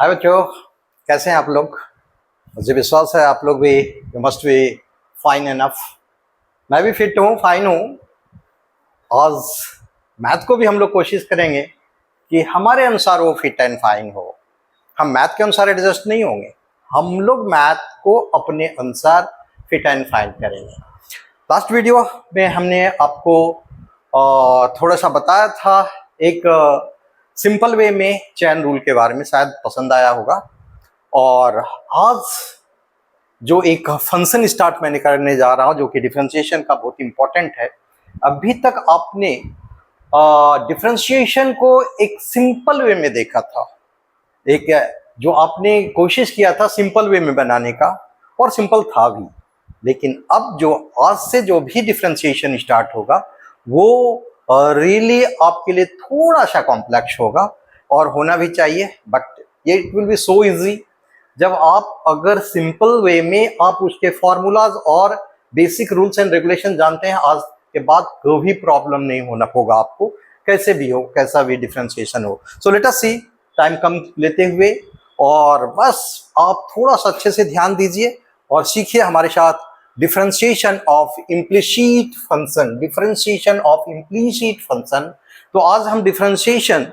हाय बच्चों, कैसे हैं आप लोग। मुझे विश्वास है आप लोग भी you must be fine enough. मैं भी फिट हूँ, फाइन हूँ। आज मैथ को भी हम लोग कोशिश करेंगे कि हमारे अनुसार वो फिट एंड फाइन हो। हम मैथ के अनुसार एडजस्ट नहीं होंगे, हम लोग मैथ को अपने अनुसार फिट एंड फाइन करेंगे। लास्ट वीडियो में हमने आपको थोड़ा सा बताया था एक सिंपल वे में चैन रूल के बारे में, शायद पसंद आया होगा। और आज जो एक फंक्शन स्टार्ट मैंने करने जा रहा हूँ जो कि डिफरेंशिएशन का बहुत इंपॉर्टेंट है। अभी तक आपने डिफरेंशिएशन को एक सिंपल वे में देखा था, एक जो आपने कोशिश किया था सिंपल वे में बनाने का, और सिंपल था भी। लेकिन अब जो आज से जो भी डिफरेंशिएशन स्टार्ट होगा वो रियली आपके लिए थोड़ा सा कॉम्प्लेक्स होगा, और होना भी चाहिए। बट ये it will be so easy जब आप अगर सिंपल वे में आप उसके फॉर्मूलाज और बेसिक रूल्स एंड रेगुलेशन जानते हैं। आज के बाद कोई प्रॉब्लम नहीं होना होगा आपको, कैसे भी हो, कैसा भी डिफरेंशिएशन हो। सो लेट अस सी, टाइम कम लेते हुए, और बस आप थोड़ा सा अच्छे से ध्यान दीजिए और सीखिए हमारे साथ differentiation of implicit function. Differentiation of implicit function. तो आज हम डिफरेंशिएशन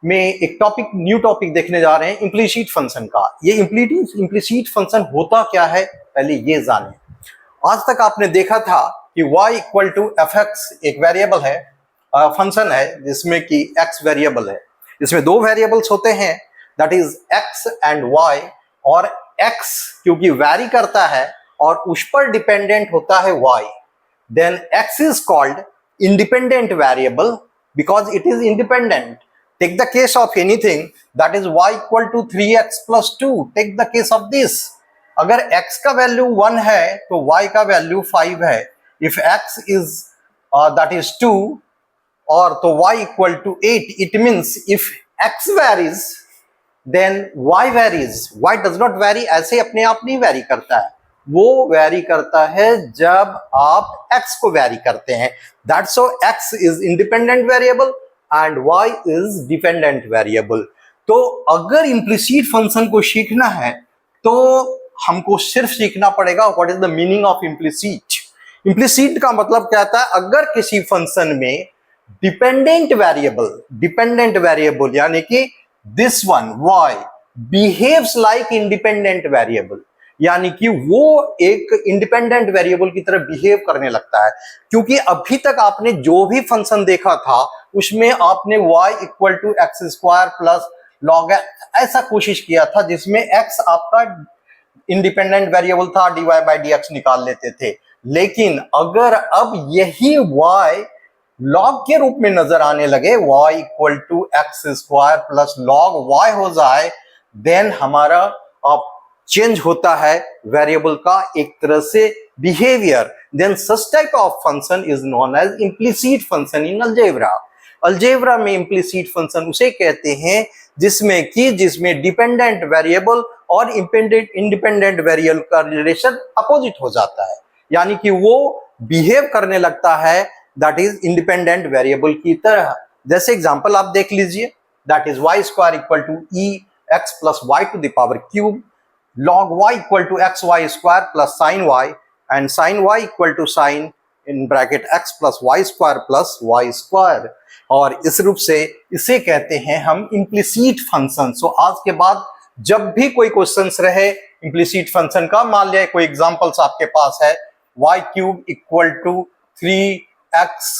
में एक टॉपिक, न्यू टॉपिक देखने जा रहे हैं, इम्प्लिसिट फंक्शन का। ये इम्प्लिसिट फंक्शन होता क्या है, पहले ये जाने। आज तक आपने देखा था कि y equal to f x एक वेरिएबल है, फंक्शन है जिसमें कि x वेरिएबल है। इसमें दो वेरिएबल्स होते हैं, that is x and y। और x क्योंकि वैरी करता है और उस पर डिपेंडेंट होता है y, then x is called independent variable because it is independent. Take the case of anything, that is y equal to 3x plus 2. Take the case of this. अगर x का value 1 है तो y का value 5 है। If x is that is 2 और तो y equal to 8, it means if x varies then y varies. Y does not vary, ऐसे अपने आप नहीं वैरी करता है, वो वैरी करता है जब आप x को वैरी करते हैं। That's so x is independent variable and y is dependent variable. तो अगर इम्प्लिसिट फंक्शन को सीखना है तो हमको सिर्फ सीखना पड़ेगा what is the meaning of implicit. Implicit का मतलब क्या होता है, अगर किसी फंक्शन में डिपेंडेंट वेरिएबल यानी कि this one y behaves like independent variable, यानी कि वो एक इंडिपेंडेंट वेरिएबल की तरह बिहेव करने लगता है। क्योंकि अभी तक आपने जो भी फंक्शन देखा था उसमें आपने y equal to x square plus log ऐसा कोशिश किया था जिसमें x आपका इंडिपेंडेंट वेरिएबल था, dy बाई डी एक्स निकाल लेते थे। लेकिन अगर अब यही y लॉग के रूप में नजर आने लगे, y equal to x square plus log y हो जाए, देन हमारा अब चेंज होता है वेरिएबल का एक तरह से behaviour. Then such type of function is known as implicit function in algebra. Algebra में इम्प्लिसिट फंक्शन उसे कहते हैं जिसमें डिपेंडेंट वेरिएबल और इंडिपेंडेंट वेरिएबल का रिलेशन अपोजिट हो जाता है, यानी कि वो बिहेव करने लगता है दैट इज इंडिपेंडेंट वेरिएबल की तरह। जैसे एग्जांपल आप देख लीजिए, that is y square equal to e x plus y to the power cube, log y equal to x y square plus sine y, and sine y equal to sine in bracket x plus y square plus y square. और इस रूप से इसे कहते हैं हम implicit function. सो आज के बाद जब भी कोई क्वेश्चंस रहे इम्प्लिसिट फंक्शन का, मान लिया कोई एग्जांपल्स आपके पास है, y cube equal to 3x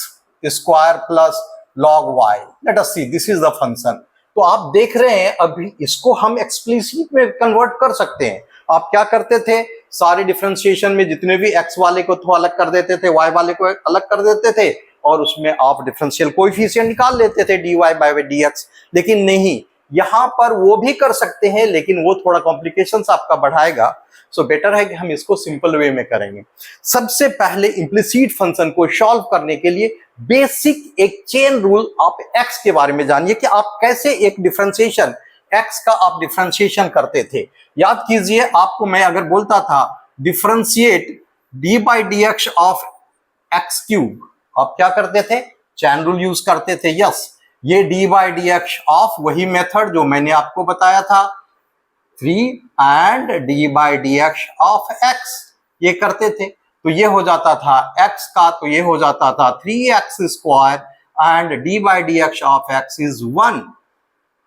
square plus log y, let us see this is the function. तो आप देख रहे हैं अभी इसको हम एक्सप्लिसिट में कन्वर्ट कर सकते हैं। आप क्या करते थे, सारे डिफरेंशिएशन में जितने भी x वाले को तो अलग कर देते थे, y वाले को अलग कर देते थे, और उसमें आप डिफरेंशियल कोएफिशिएंट निकाल लेते थे dy बाय dx। लेकिन नहीं, यहां पर वो भी कर सकते हैं लेकिन वो थोड़ा कॉम्प्लिकेशंस आपका बढ़ाएगा। सो बेटर है कि हम इसको सिंपल वे में करेंगे। सबसे पहले इम्प्लिसिट फंक्शन को सॉल्व करने के लिए बेसिक एक चेन रूल आप x के बारे में जानिए कि आप कैसे एक डिफरेंशिएशन x का आप डिफरेंशिएशन करते थे। याद कीजिए, आपको मैं अगर बोलता था differentiate d by d x of x cube, आप क्या करते थे, चैन रूल यूज करते थे। यस, ये d by d x of वही मेथड जो मैंने आपको बताया था 3 and d by dx of x, ये करते थे तो ये हो जाता था x का, तो ये हो जाता था 3x square and d by dx of x is 1.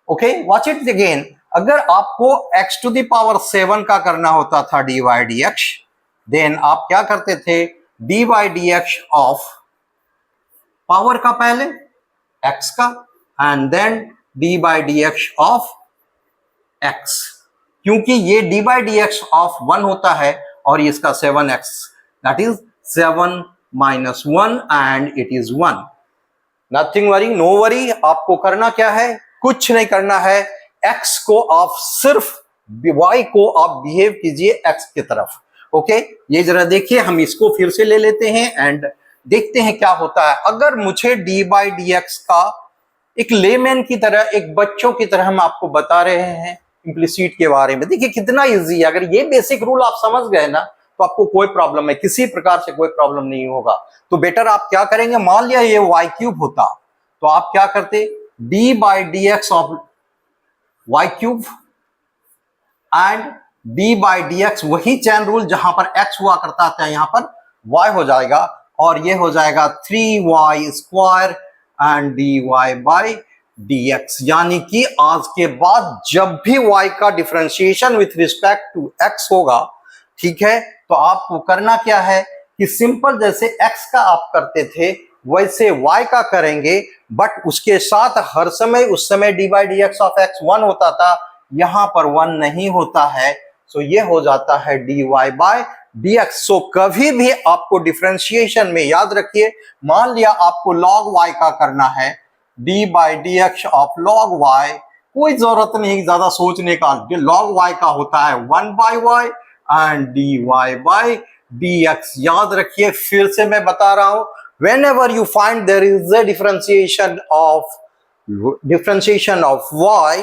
Okay, watch it again. अगर आपको x टू द पावर 7 का करना होता था d by dx, देन आप क्या करते थे, d by dx of power का पहले x का and then d by dx of x, क्योंकि ये d by dx ऑफ 1 होता है और इसका 7x, दैट इज 7 minus 1 and it is 1. Nothing worry, no worry. आपको करना क्या है, कुछ नहीं करना है. x को आप सिर्फ y को आप बिहेव कीजिए x की तरफ. ओके, ये जरा देखिए, हम इसको फिर से ले लेते हैं एंड देखते हैं क्या होता है. अगर मुझे d by dx का एक लेमैन की तरह, एक बच्चों की तरह हम आपको बता रहे हैं इम्प्लिसिट के बारे में, देखिए कितना इजी है. अगर ये बेसिक रूल आप समझ गए ना तो आपको कोई प्रॉब्लम है, किसी प्रकार से कोई प्रॉब्लम नहीं होगा. तो बेटर आप क्या करेंगे, मान लिया ये y क्यूब होता तो आप क्या करते, d by dx of y cube and d by dx, वही चैन रूल जहां पर x हुआ करता था यहां पर y हो जाएगा और ये हो जाएगा 3y square and dy by dx. यानी कि आज के बाद जब भी y का differentiation with respect to x होगा, ठीक है, तो आपको करना क्या है कि सिंपल जैसे x का आप करते थे वैसे y का करेंगे, बट उसके साथ हर समय उस समय d by dx of x 1 होता था, यहां पर 1 नहीं होता है, सो ये हो जाता है dy by dx. सो कभी भी आपको डिफरेंशिएशन में याद रखिए, मान लिया आपको log y का करना है, d by dx of log y, कोई जरूरत नहीं ज्यादा सोचने का, log y का होता है 1 by y and dy by dx. याद रखिए, फिर से मैं बता रहा हूं, whenever you find there is a differentiation of y,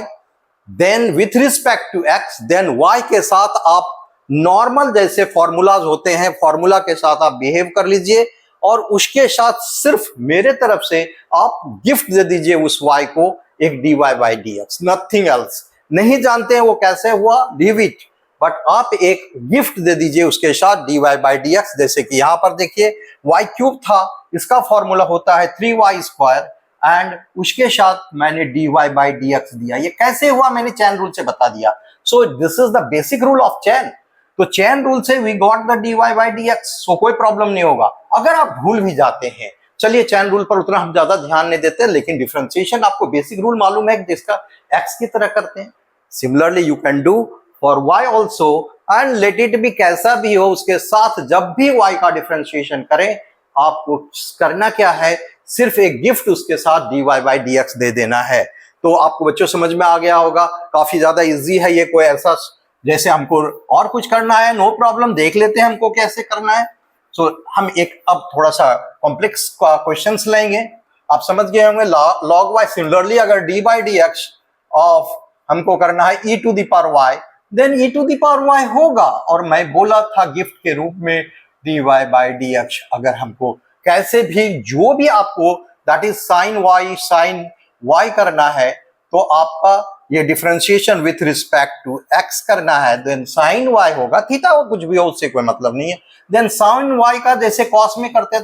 then with respect to x, then y के साथ आप नॉर्मल जैसे फॉर्मूलाज होते हैं, फॉर्मूला के साथ आप बिहेव कर लीजिए और उसके साथ सिर्फ मेरे तरफ से आप गिफ्ट दे दीजिए उस y को एक dy by dx, nothing else. नहीं जानते हैं वो कैसे हुआ, लीव इट, बट आप एक गिफ्ट दे दीजिए उसके साथ dy by dx. जैसे कि यहां पर देखिए y क्यूब था, इसका फॉर्मूला होता है 3y स्क्वायर एंड उसके साथ मैंने dy by dx दिया. ये कैसे हुआ मैंने चैन रूल से बता दिया. So this is the basic rule of chain. तो चैन रूल से we got the dy by dx. So कोई प्रॉब्लम नहीं होगा. अगर आप भूल भी जाते हैं, चलिए चैन रूल पर उतना हम ज्यादा ध्यान नहीं देते, लेकिन डिफरेंशिएशन आपको बेसिक रूल मालूम है जिसका x की तरह करते हैं. Similarly you can do for y also and let it be, कैसा भी हो उसके साथ जब भी y का डिफरेंशिएशन करें आपको करना क्या है, सिर्फ एक गिफ्ट उसके साथ dy by dx दे देना है. तो आपको बच्चों समझ में आ गया होगा, काफी ज्यादा इजी है ये. कोई ऐसा जैसे हमको और कुछ करना है, नो प्रॉब्लम, देख लेते हैं हमको कैसे करना है. सो हम एक अब थोड़ा सा कॉम्प्लेक्स का क्वेश्चंस लेंगे. आप समझ गए होंगे log y. सिमिलरली अगर d by dx ऑफ हमको करना है e to the power y, then e to the power y होगा. और मैं बोला था गिफ्ट के रूप में dy by dx. अगर हमको कैसे भी जो भी आपको दैट इज sin y करना है, तो आपका ये differentiation with respect to x करना है, देन sin y होगा, थीटा हो कुछ भी हो उससे कोई मतलब नहीं है. देन sin y का जैसे cos में करते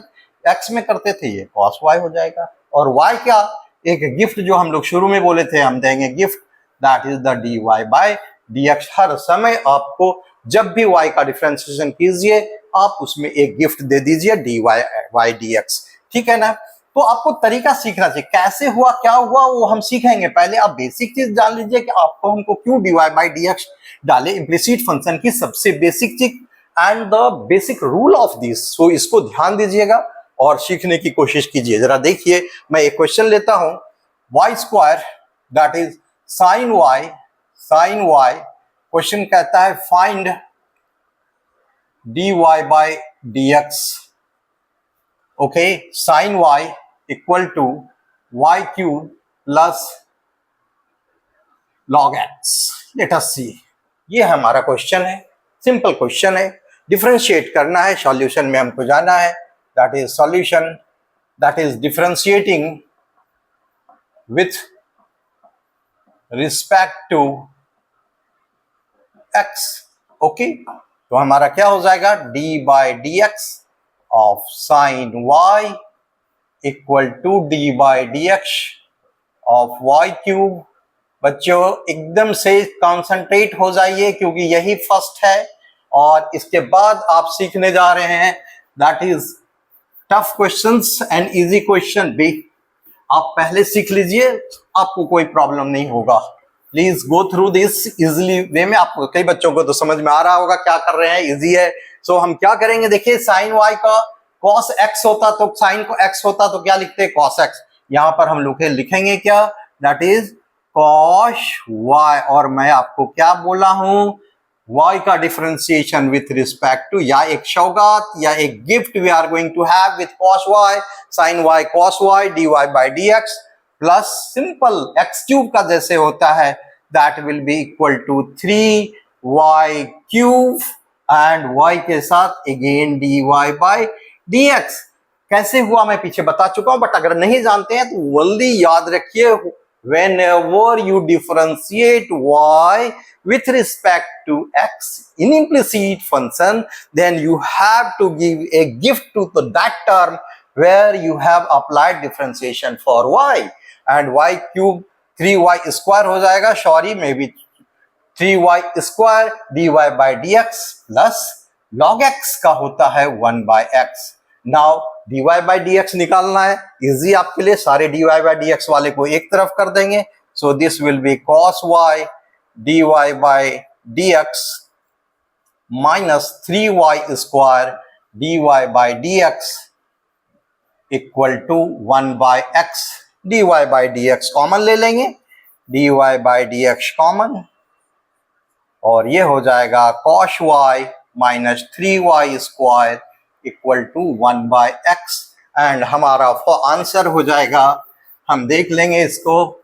x में करते थे, ये cos y हो जाएगा. और y क्या, एक गिफ्ट जो हम लोग शुरू में बोले थे हम देंगे gift, that is the dy by dx. हर समय आपको जब भी y का डिफरेंशिएशन कीजिए आप उसमें एक गिफ्ट दे दीजिए dy by dx. ठीक है ना. तो आपको तरीका सीखना चाहिए, कैसे हुआ क्या हुआ वो हम सीखेंगे. पहले आप बेसिक चीज जान लीजिए कि आपको हमको क्यों dy by dx डाले, इम्प्लिसिट फंक्शन की सबसे बेसिक चीज and the basic rule of this. So इसको ध्यान दीजिएगा और सीखने की कोशिश कीजिए. जरा देखिए, मैं एक क्वेश्चन लेता हूं, y square that is sin y. Question कहता है find dy by dx. Okay, sin y equal to y cube plus log x. Let us see. ये हमारा क्वेश्चन है, सिंपल क्वेश्चन है, डिफरेंशिएट करना है, सॉल्यूशन में हमको जाना है. That is solution, that is differentiating with respect to x. Okay, तो हमारा क्या हो जाएगा, d by d x of sine y equal to d by d x of y cube. बच्चों एकदम से कॉन्सेंट्रेट हो जाइए क्योंकि यही फर्स्ट है और इसके बाद आप सीखने जा रहे हैं that is tough questions and easy question भी। आप पहले सीख लीजिए, आपको कोई प्रॉब्लम नहीं होगा। Please go through this easily way में। आपको कई बच्चों को तो समझ में आ रहा होगा क्या कर रहे हैं, इजी है। सो हम क्या करेंगे, देखिए साइन वाई का कॉस एक्स होता तो साइन को एक्स होता तो क्या लिखते, कॉस एक्स। यहां पर हम लोग लिखेंगे क्या, दैट इज कॉस वाई। और मैं आपको क्या बोला हूं, y का डिफरेंशिएशन विथ रिस्पेक्ट टू, या एक सौगात या एक gift we are going to have with cos y, sin y cos y dy by dx plus simple x cube का जैसे होता है that will be equal to 3y cube and y के साथ अगेन dy by dx। कैसे हुआ मैं पीछे बता चुका हूं, बट अगर नहीं जानते हैं तो जल्दी याद रखिए, whenever you differentiate y with respect to x in implicit function, then you have to give a gift to that term where you have applied differentiation for y, and y cube 3y square हो जाएगा, sorry may be 3y square dy by dx plus log x का होता है 1 by x। Now dy by dx निकालना है, easy आपके लिए, सारे dy by dx वाले को एक तरफ कर देंगे। So this will be cos y dy by dx minus 3y square dy by dx equal to 1 by x। dy by dx common ले लेंगे, dy by dx कॉमन, और ये हो जाएगा cos y minus 3y square equal to 1 by x and हमारा answer हो जाएगा, हम देख लेंगे इसको,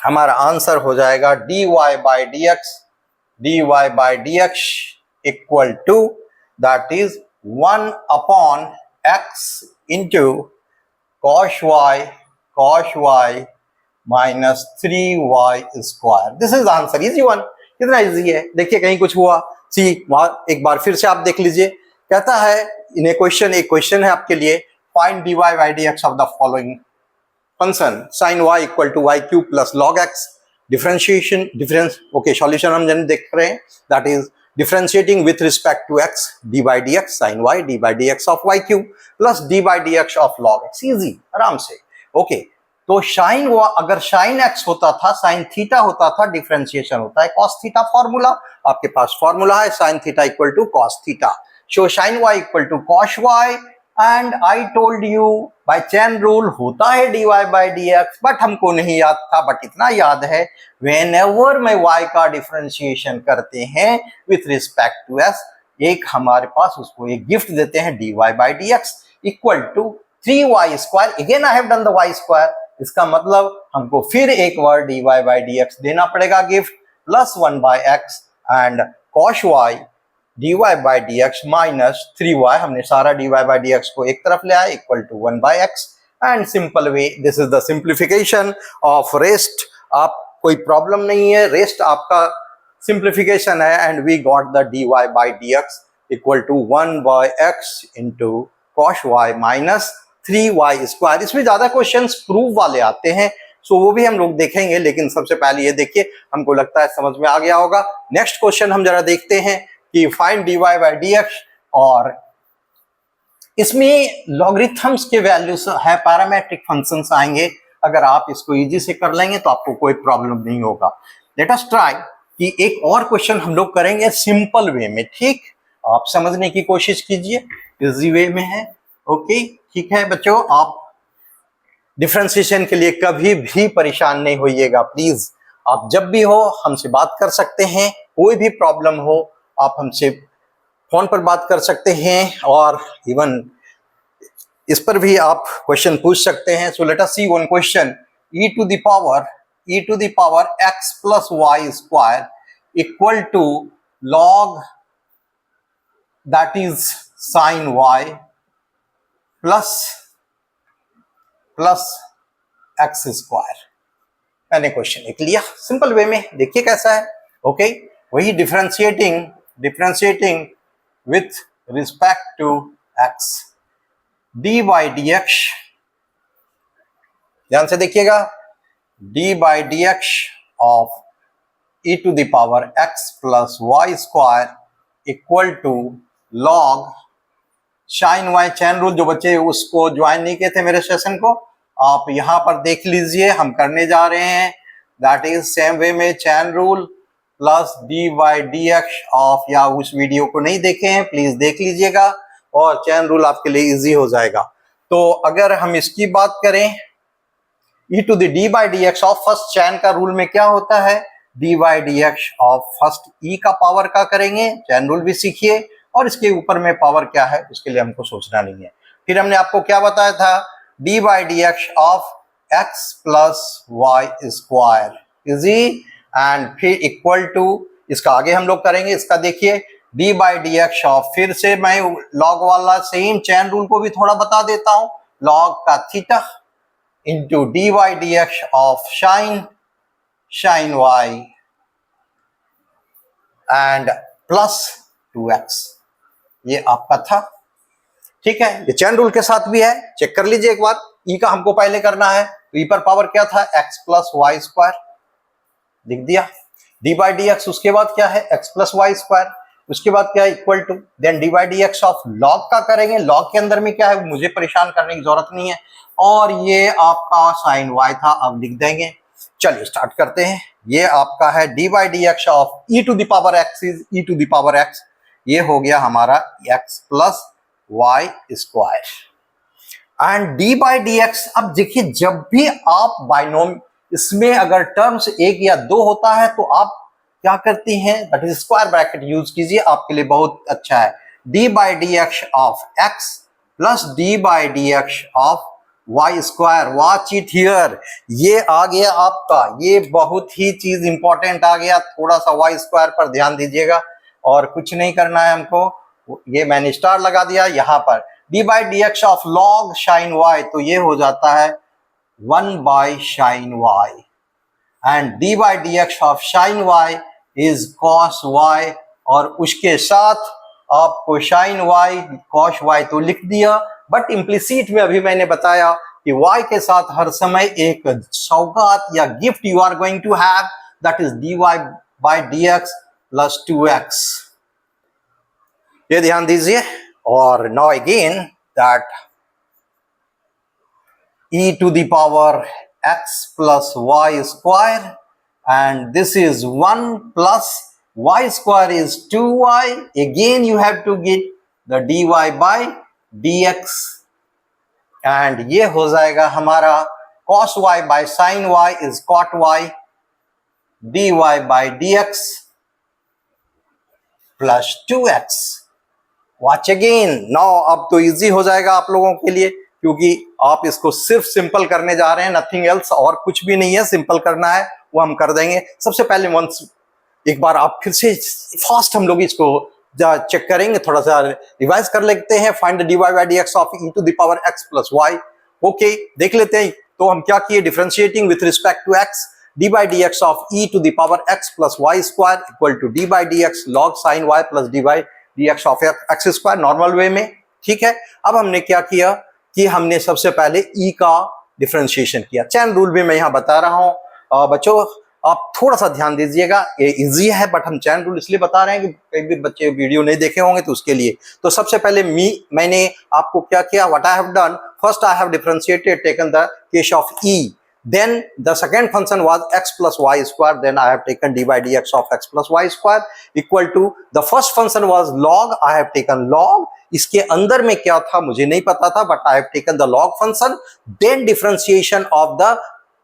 हमारा आंसर हो जाएगा dy by dx equal to that is 1 upon x into cos y minus 3y square. This is answer, easy one. कितना इजी है, देखिए कहीं कुछ हुआ, सी एक बार फिर से आप देख लीजिए, कहता है इन एक क्वेश्चन है आपके लिए, find dy by dx of the following function sin y equal to y cube plus log x। Difference okay, solution हम जन देख रहे हैं, that is differentiating with respect to x d by dx sin y d by dx of y cube plus d by dx of log x। Easy, आराम से। Okay, तो sign अगर sine x होता था, साइन थीटा होता था, differentiation होता है कॉस थीटा फॉर्मूला। आपके पास फॉर्मूला है sine theta equal to cos theta. So sine y equal to cos y and I told you by chain rule होता है dy बाय dx, बट हमको नहीं याद था, बट इतना याद है व्हेनेवर में y का डिफरेंशिएशन करते हैं विथ रिस्पेक्ट टू s, एक हमारे पास उसको एक गिफ्ट देते हैं dy by dx equal to 3y square. Again I have done the y square, इसका मतलब हमको फिर एक बार dy by dx देना पड़ेगा gift, plus 1 by x and cos y dy by dx minus 3y, हमने सारा dy by dx को एक तरफ ले आया equal to 1 by x and simple way, this is the simplification of rest. आप कोई प्रॉब्लम नहीं है, रेस्ट आपका सिंप्लीफिकेशन है and we got the dy by dx equal to 1 by x into cos y minus 3y square. इसमें ज्यादा questions proof वाले आते हैं, सो वो भी हम लोग देखेंगे, लेकिन सबसे पहले ये देखिए, हमको लगता है समझ में आ गया होगा। नेक्स्ट क्वेश्चन हम जरा देखते हैं कि फाइंड dy by dx, और इसमें लॉगरिथम्स के वैल्यूज है, पैरामेट्रिक फंक्शंस आएंगे। अगर आप इसको इजी से कर लेंगे तो आपको कोई प्रॉब्लम नहीं होगा। लेट अस ट्राई कि एक और क्वेश्चन हम लोग करेंगे सिंपल वे में, ठीक, आप समझने की कोशिश कीजिए, इजी वे में है। ओके, ठीक है बच्चों, आप डिफरेंशिएशन के लिए कभी भी परेशान नहीं होइएगा प्लीज। आप जब भी हो हमसे बात कर सकते हैं, कोई भी प्रॉब्लम हो आप हमसे फोन पर बात कर सकते हैं, और इवन इस पर भी आप क्वेश्चन पूछ सकते हैं। So let us see one question, e to the power x plus y square equal to log that is sine y plus x square. मैंने क्वेश्चन लिख लिया सिंपल वे में, देखिए कैसा है। ओके, वही differentiating with respect to x, d by d x, ध्यान से देखिएगा, d by d x of e to the power x plus y square equal to log sine y. Chain rule जो बच्चे उसको ज्वाइन नहीं किए थे मेरे सेशन को, आप यहां पर देख लीजिए, हम करने जा रहे हैं। दैट इज सेम वे में chain rule plus d by d x of, या उस वीडियो को नहीं देखे हैं प्लीज देख लीजिएगा और चैन रूल आपके लिए इजी हो जाएगा। तो अगर हम इसकी बात करें, e to the d by d x of first chain का रूल में क्या होता है, d by d x of first e का पावर का करेंगे, चैन रूल भी सीखिए, और इसके ऊपर में पावर क्या है उसके लिए हमको सोचना नहीं है। फिर हमने आपको क्या बताया था, d by d x of x plus y square easy, and फिर इक्वल टू, इसका आगे हम लोग करेंगे, इसका देखिए d by d x of, फिर से मैं लॉग वाला सेम चैन रूल को भी थोड़ा बता देता हूं, लॉग का theta into D by d x of sign y and plus 2x, ये आपका था। ठीक है, ये चैन रूल के साथ भी है, चेक कर लीजिए एक बार। e का हमको पहले करना है, तो e पर पावर क्या था, x प्लस वाई स्क्वायर, लिख दिया। d बाई डी एक्स, उसके बाद क्या है, x प्लस वाई स्क्वायर, उसके बाद क्या है, equal to, then d by d x of log का करेंगे, लॉग के अंदर में क्या है मुझे परेशान करने की जरूरत नहीं है, और ये आपका साइन y था, अब लिख देंगे। चलिए स्टार्ट करते हैं। ये आपका है d by d x of e to the power x is e to the power x, ये हो गया हमारा x plus y square and d by d x. अब देखिए, जब भी आप बाइनोम, इसमें अगर टर्म्स एक या दो होता है तो आप क्या करती हैं, that is square bracket use कीजिए, आपके लिए बहुत अच्छा है। D by d x of x plus d by d x of y square, watch it here, ये आ गया आपका, ये बहुत ही चीज इंपॉर्टेंट आ गया, थोड़ा सा वाई स्क्वायर पर ध्यान दीजिएगा और कुछ नहीं करना है हमको, ये मैंने स्टार लगा दिया यहाँ पर। D by d x of log sine y, तो ये हो जाता है 1 by sine y, and d by d x of sine y is cos y, और उसके साथ आपको साइन वाई कॉस वाई तो लिख दिया, बट इम्प्लिसिट में अभी मैंने बताया कि y के साथ हर समय एक सौगात या gift you are going to have, that is dy by dx plus 2x, ये ध्यान दीजिए। और now again that e to the power x plus y square, and this is 1 plus y square is 2y, again you have to get the dy by dx, and ये हो जाएगा हमारा cos y by sin y is cot y, dy by dx plus 2x। Watch again, now अब तो easy हो जाएगा आप लोगों के लिए, क्योंकि आप इसको सिर्फ सिंपल करने जा रहे हैं, नथिंग एल्स, और कुछ भी नहीं है, सिंपल करना है वो हम कर देंगे। सबसे पहले वंस एक बार आप फिर से फास्ट हम लोग इसको चेक करेंगे, थोड़ा सा रिवाइज कर लेते हैं। Find the dy by dx of e to the power x plus y. Okay, देख लेते हैं। तो हम क्या किए, differentiating with respect to x, dy by dx of e to the power x plus y square equal to dy by dx log sine y प्लस dy by dx of x square, normal way में। ठीक है, अब हमने क्या किया कि हमने सबसे पहले e का डिफरेंशिएशन किया, चैन रूल भी मैं यहाँ बता रहा हूँ। बच्चों आप थोड़ा सा ध्यान दीजिएगा, ये इजी है, बट हम चैन रूल इसलिए बता रहे हैं कि कई भी बच्चे वीडियो नहीं देखे होंगे तो उसके लिए। तो सबसे पहले मैंने आपको क्या किया, what I have done, first I have differentiated, taken the case of e, then the second function was x plus y square, then I have taken dy by dx of x plus y square equal to the first function was log, I have taken log, इसके अंदर में क्या था मुझे नहीं पता था, but I have taken the log function, then differentiation of the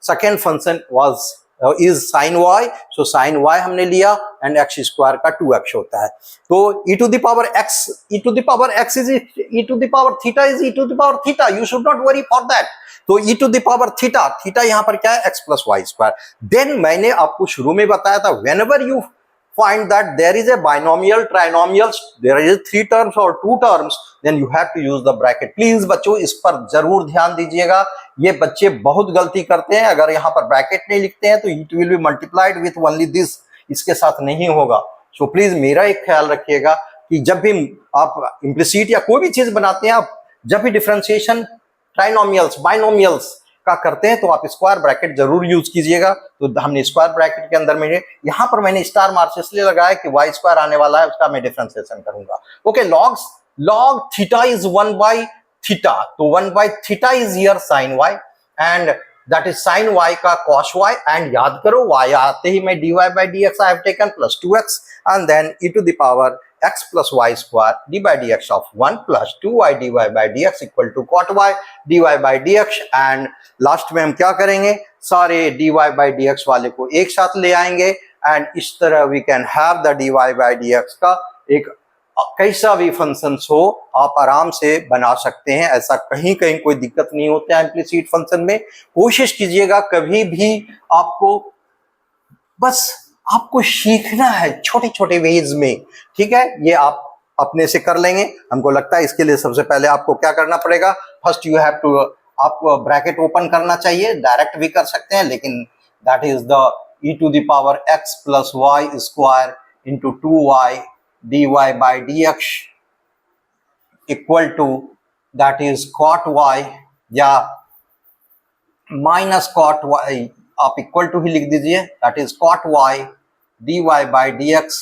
second function was is sin y, so sin y हमने लिया and x square का 2x होता है। तो e to the power x, e to the power x is e to the power theta is e to the power theta, you should not worry for that। तो e to the power theta, theta यहां पर क्या है, x plus y square. Then मैंने आपको शुरू में बताया था, whenever you find that there is a binomial, trinomial, there is 3 terms or 2 terms, then you have to use the bracket. Please बच्चों इस पर जरूर ध्यान दीजिएगा, ये बच्चे बहुत गलती करते हैं, अगर यहाँ पर ब्रैकेट नहीं लिखते हैं तो it will be multiplied with only this, इसके साथ नहीं होगा. सो प्लीज मेरा एक ख्याल रखिएगा कि जब भी आप इम्प्लिसिट या कोई भी चीज बनाते हैं, आप जब भी डिफरेंशिएशन ट्राइनोमियल्स, बाइनोमियल्स का करते हैं तो आप स्क्वायर ब्रैकेट जरूर यूज कीजिएगा. तो हमने स्क्वायर ब्रैकेट के अंदर में यहाँ पर मैंने स्टार मार्क्स इसलिए लगाया कि वाई स्क्वायर आने वाला है, उसका मैं डिफरेंशिएशन करूंगा. Okay, log theta is 1 by theta, तो 1 by theta is here sin y and that is sin y का cos y. एंड याद करो y आते ही मैं dy by dx I have taken plus 2x and then e to the power x plus y square d by dx of 1 plus 2y dy by dx equal to cot y dy by dx. And last में हम क्या करेंगे, सारे dy by dx वाले को एक साथ ले आएंगे एंड इस तरह we can have the dy by dx का एक कैसा भी फंक्शन हो आप आराम से बना सकते हैं. ऐसा कहीं कहीं कोई दिक्कत नहीं होता है इम्प्लिसिट फंक्शन में. कोशिश कीजिएगा कभी भी आपको बस आपको सीखना है छोटे छोटे वेज में, ठीक है. ये आप अपने से कर लेंगे, हमको लगता है. इसके लिए सबसे पहले आपको क्या करना पड़ेगा, फर्स्ट यू हैव टू, आपको ब्रैकेट ओपन करना चाहिए, डायरेक्ट भी कर सकते हैं, लेकिन that is the e to the power x plus y square into 2y dy by dx equal to that is cot y या माइनस cot y, आप इक्वल टू ही लिख दीजिए, that is cot y dy by dx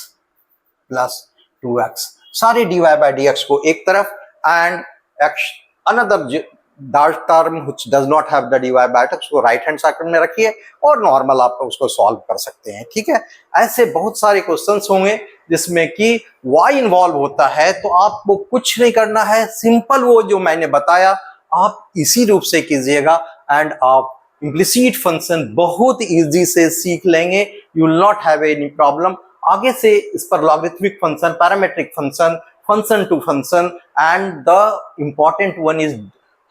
plus 2x. सारे dy by dx को एक तरफ and x another term which does not have the dy by dx को राइट हैंड साइड में रखिए और नॉर्मल आप उसको सॉल्व कर सकते हैं, ठीक है. ऐसे बहुत सारे क्वेश्चंस होंगे जिसमें कि y इन्वॉल्व होता है, तो आपको कुछ नहीं करना है, सिंपल वो जो मैंने बताया आप इसी रूप से कीजिएगा एंड आप इम्प्लिसिट फंक्शन बहुत इजी से सीख लेंगे. You will not have any problem. आगे से इस पर logarithmic function, parametric function, function to function and the important one is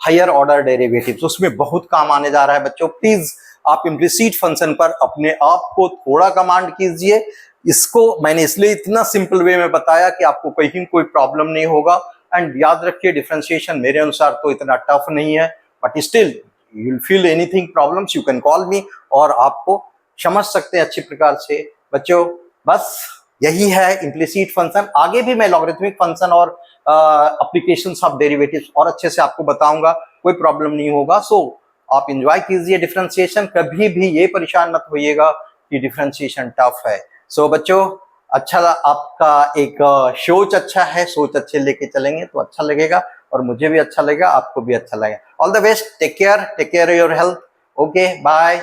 higher order derivatives, उसमें बहुत काम आने जा रहा है बच्चों. प्लीज आप इम्प्लिसिट फंक्शन पर अपने आप को थोड़ा कमांड कीजिए. इसको मैंने इसलिए इतना सिंपल वे में बताया कि आपको कहीं कोई प्रॉब्लम नहीं होगा. एंड याद रखिए डिफरेंशिएशन मेरे अनुसार तो इतना टफ नहीं है, but still you will feel anything problems you can call मी, और आपको समझ सकते हैं अच्छी प्रकार से बच्चों. बस यही है इम्प्लिसिट फंक्शन. आगे भी मैं लॉगरिथमिक फंक्शन और एप्लीकेशंस ऑफ डेरिवेटिव्स और अच्छे से आपको बताऊंगा, कोई प्रॉब्लम नहीं होगा. सो आप एंजॉय कीजिए डिफरेंशिएशन, कभी भी ये परेशान मत होइएगा कि डिफरेंशिएशन टफ है. सो बच्चों अच्छा, आपका एक सोच अच्छा है, सोच अच्छे लेके चलेंगे तो अच्छा लगेगा और मुझे भी अच्छा लगेगा, आपको भी अच्छा लगेगा. All the best, take care your health. Okay, bye.